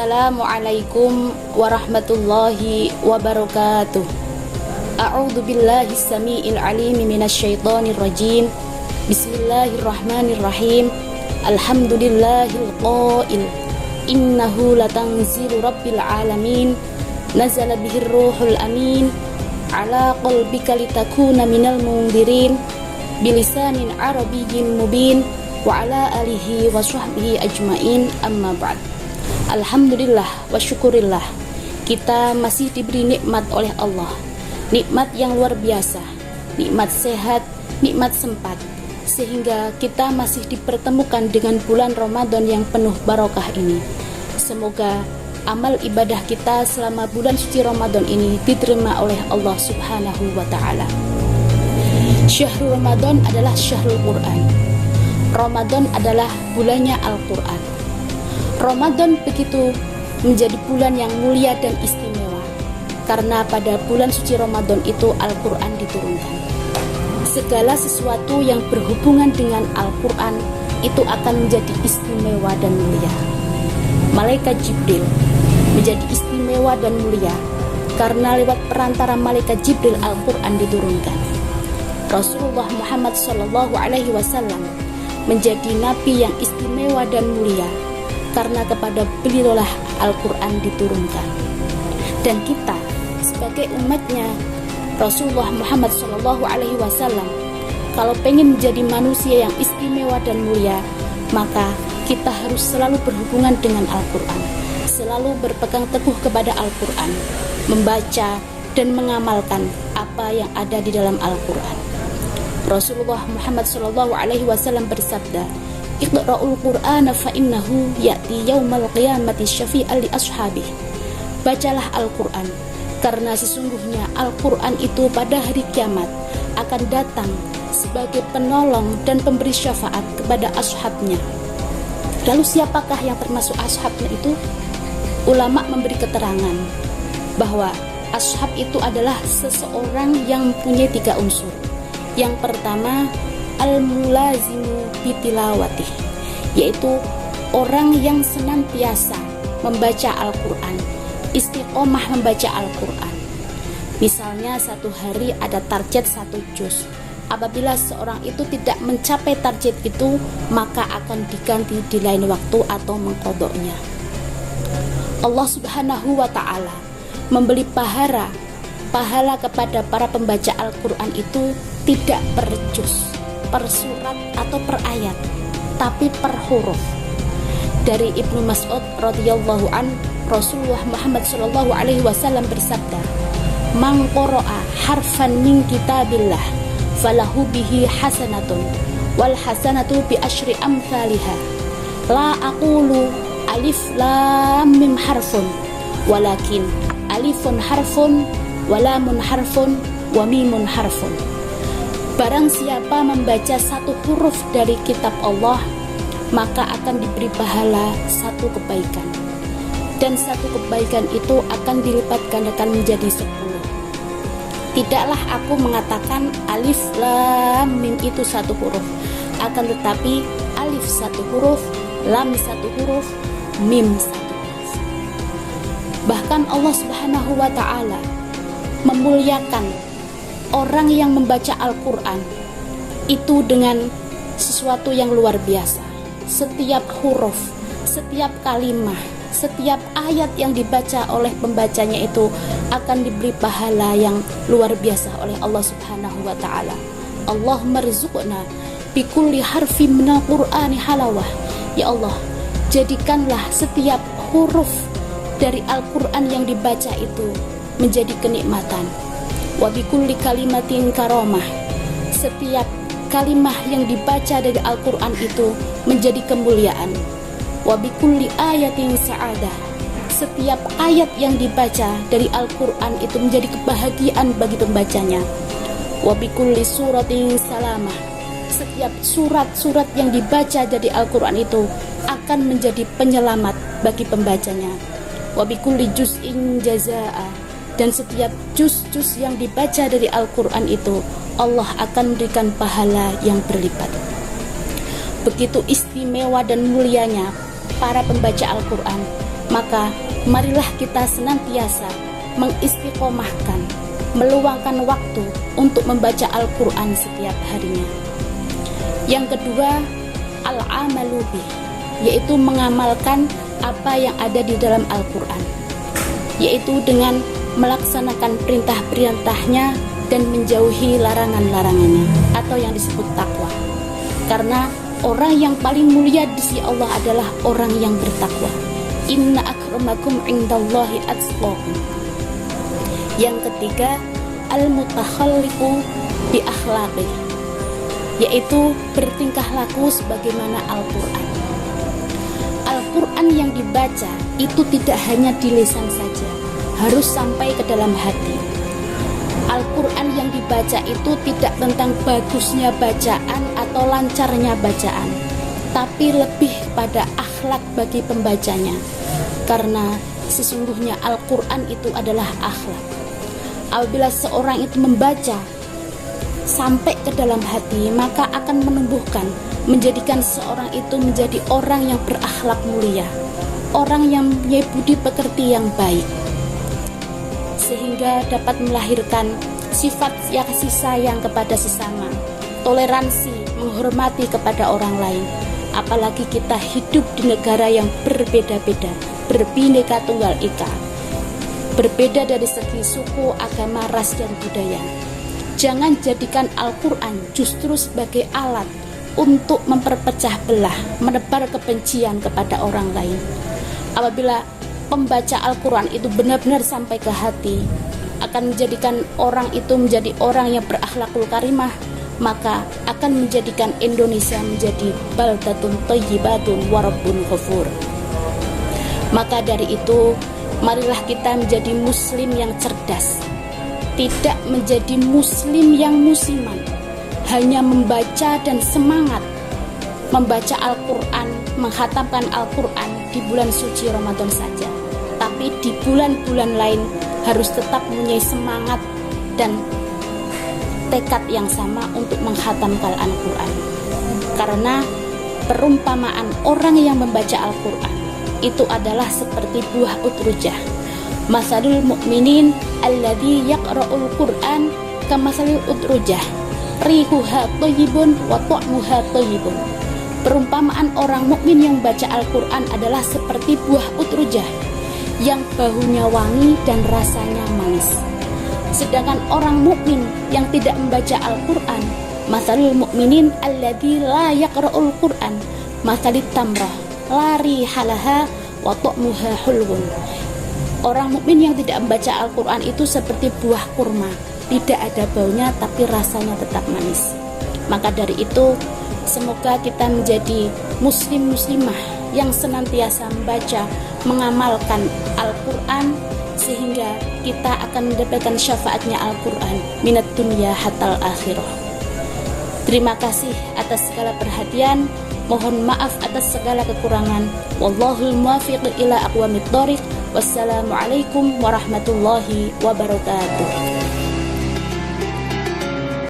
Assalamualaikum warahmatullahi wabarakatuh. A'udzu billahi samii'il 'aliim minasyaitonir rajim. Bismillahirrahmanirrahim. Alhamdulillahil qail innahu latanzilu rabbil alamin. Nazala bihir ruhul amin ala qalbika litakuna minal mundirin bilisanin arabiyyin mubin wa ala alihi wa sahbihi ajmain, amma ba'd. Alhamdulillah wa syukurillah, kita masih diberi nikmat oleh Allah, nikmat yang luar biasa, nikmat sehat, nikmat sempat, sehingga kita masih dipertemukan dengan bulan Ramadan yang penuh barokah ini. Semoga amal ibadah kita selama bulan suci Ramadan ini diterima oleh Allah Subhanahu wa ta'ala. Syahrul Ramadan adalah syahrul Quran. Ramadan adalah bulannya Al-Quran. Ramadan begitu menjadi bulan yang mulia dan istimewa karena pada bulan suci Ramadan itu Al-Quran diturunkan. Segala sesuatu yang berhubungan dengan Al-Quran itu akan menjadi istimewa dan mulia. Malaikat Jibril menjadi istimewa dan mulia karena lewat perantara malaikat Jibril Al-Quran diturunkan. Rasulullah Muhammad SAW menjadi nabi yang istimewa dan mulia karena kepada beliaulah Al-Quran diturunkan. Dan kita sebagai umatnya Rasulullah Muhammad SAW, kalau pengen menjadi manusia yang istimewa dan mulia, maka kita harus selalu berhubungan dengan Al-Quran, selalu berpegang teguh kepada Al-Quran, membaca dan mengamalkan apa yang ada di dalam Al-Quran. Rasulullah Muhammad SAW bersabda, Iqra'ul Qur'ana fa innahu ya'ti yaumal qiyamati syafi'an li ashabih. Bacalah Al-Quran, karena sesungguhnya Al-Quran itu pada hari kiamat akan datang sebagai penolong dan pemberi syafaat kepada ashabnya. Lalu siapakah yang termasuk ashabnya itu? Ulama memberi keterangan bahwa ashab itu adalah seseorang yang mempunyai 3 unsur. Yang pertama, al-mulazimu bitilawatih, yaitu orang yang senantiasa membaca Al-Quran, istiqomah membaca Al-Quran. Misalnya satu hari ada target 1 juz. Apabila seorang itu tidak mencapai target itu, maka akan diganti di lain waktu atau mengqadoknya. Allah Subhanahu wa ta'ala memberi pahala kepada para pembaca Al-Quran itu tidak per juz, per surat atau per ayat, tapi per huruf. Dari Ibnu Mas'ud radhiyallahu an, Rasulullah Muhammad SAW bersabda, "Man qara'a harfan min kitabillah falahu bihi hasanatun wal hasanatu bi asyri amsalha. La aqulu alif lam mim harfun, walakin alifun harfun wa lamun harfun wa mimun harfun." Barang siapa membaca 1 huruf dari kitab Allah, maka akan diberi pahala 1 kebaikan. Dan 1 kebaikan itu akan dilipat gandakan menjadi 10. Tidaklah aku mengatakan alif lam mim itu 1 huruf, akan tetapi alif 1 huruf, lam 1 huruf, mim 1 huruf. Bahkan Allah Subhanahu wa ta'ala memuliakan orang yang membaca Al-Quran itu dengan sesuatu yang luar biasa. Setiap huruf, setiap kalimah, setiap ayat yang dibaca oleh pembacanya itu akan diberi pahala yang luar biasa oleh Allah Subhanahu wa ta'ala. Allahumma rzuqna bikulli harfin minal Qur'ani halawah. Ya Allah, jadikanlah setiap huruf dari Al-Quran yang dibaca itu menjadi kenikmatan. Wa bikulli kalimatin karamah, setiap kalimah yang dibaca dari Al-Quran itu menjadi kemuliaan. Wa bikulli ayatin sa'adah, setiap ayat yang dibaca dari Al-Quran itu menjadi kebahagiaan bagi pembacanya. Wa bikulli suratin salamah, setiap surat-surat yang dibaca dari Al-Quran itu akan menjadi penyelamat bagi pembacanya. Wa bikulli juz'in jazaa'a, dan setiap juz-juz yang dibaca dari Al-Quran itu Allah akan memberikan pahala yang berlipat. Begitu istimewa dan mulianya para pembaca Al-Quran Maka marilah kita senantiasa mengistiqomahkan, meluangkan waktu untuk membaca Al-Quran setiap harinya. Yang kedua, al-amalu bih, yaitu mengamalkan apa yang ada di dalam Al-Quran, yaitu dengan melaksanakan perintah-perintahnya dan menjauhi larangan-larangannya, atau yang disebut takwa. Karena orang yang paling mulia di sisi Allah adalah orang yang bertakwa. Inna akramakum indallahi atqakum. Yang ketiga, al-mutakhalliqu bi akhlaqih, yaitu bertingkah laku sebagaimana Al-Quran. Al-Quran yang dibaca itu tidak hanya di lisan saja, harus sampai ke dalam hati. Al-Quran yang dibaca itu tidak tentang bagusnya bacaan atau lancarnya bacaan, tapi lebih pada akhlak bagi pembacanya. Karena sesungguhnya Al-Quran itu adalah akhlak. Apabila seorang itu membaca sampai ke dalam hati, maka akan menumbuhkan, menjadikan seorang itu menjadi orang yang berakhlak mulia, orang yang mempunyai budi pekerti yang baik, sehingga dapat melahirkan sifat kasih sayang kepada sesama, toleransi, menghormati kepada orang lain. Apalagi kita hidup di negara yang berbeda-beda, berbineka tunggal ika, berbeda dari segi suku, agama, ras, dan budaya. Jangan jadikan Al-Quran justru sebagai alat untuk memperpecah belah, menebar kebencian kepada orang lain. Apabila pembaca Al-Quran itu benar-benar sampai ke hati, akan menjadikan orang itu menjadi orang yang berakhlakul karimah, maka akan menjadikan Indonesia menjadi baldatun thayyibatun wa rabbun ghafur. Maka dari itu, marilah kita menjadi muslim yang cerdas, tidak menjadi muslim yang musiman, hanya membaca dan semangat membaca Al-Quran, menghatamkan Al-Quran di bulan suci Ramadan saja. Tapi di bulan-bulan lain harus tetap mempunyai semangat dan tekad yang sama untuk menghatamkan Al-Quran. Karena perumpamaan orang yang membaca Al-Quran itu adalah seperti buah utrujah. Masalul mu'minin alladzi yaqra'ul Qur'an kamasalil utrujah, rihuha thayyibun wa ta'muha thayyibun. Perumpamaan orang mukmin yang membaca Al-Quran adalah seperti buah utrujah yang baunya wangi dan rasanya manis. Sedangkan orang mukmin yang tidak membaca Al-Quran, masalul mu'minin alladzi la yaqra'ul Qur'an masalit tamrah la rihalaha wa ta'muha hulwun. Orang mukmin yang tidak membaca Al-Quran itu seperti buah kurma, tidak ada baunya tapi rasanya tetap manis. Maka dari itu, semoga kita menjadi muslim-muslimah yang senantiasa membaca, mengamalkan Al-Quran, sehingga kita akan mendapatkan syafaatnya Al-Quran minat dunia hatal akhirah. Terima kasih atas segala perhatian. Mohon maaf atas segala kekurangan. Wallahul muwaffiq ila aqwamit thoriq. Wassalamualaikum warahmatullahi wabarakatuh.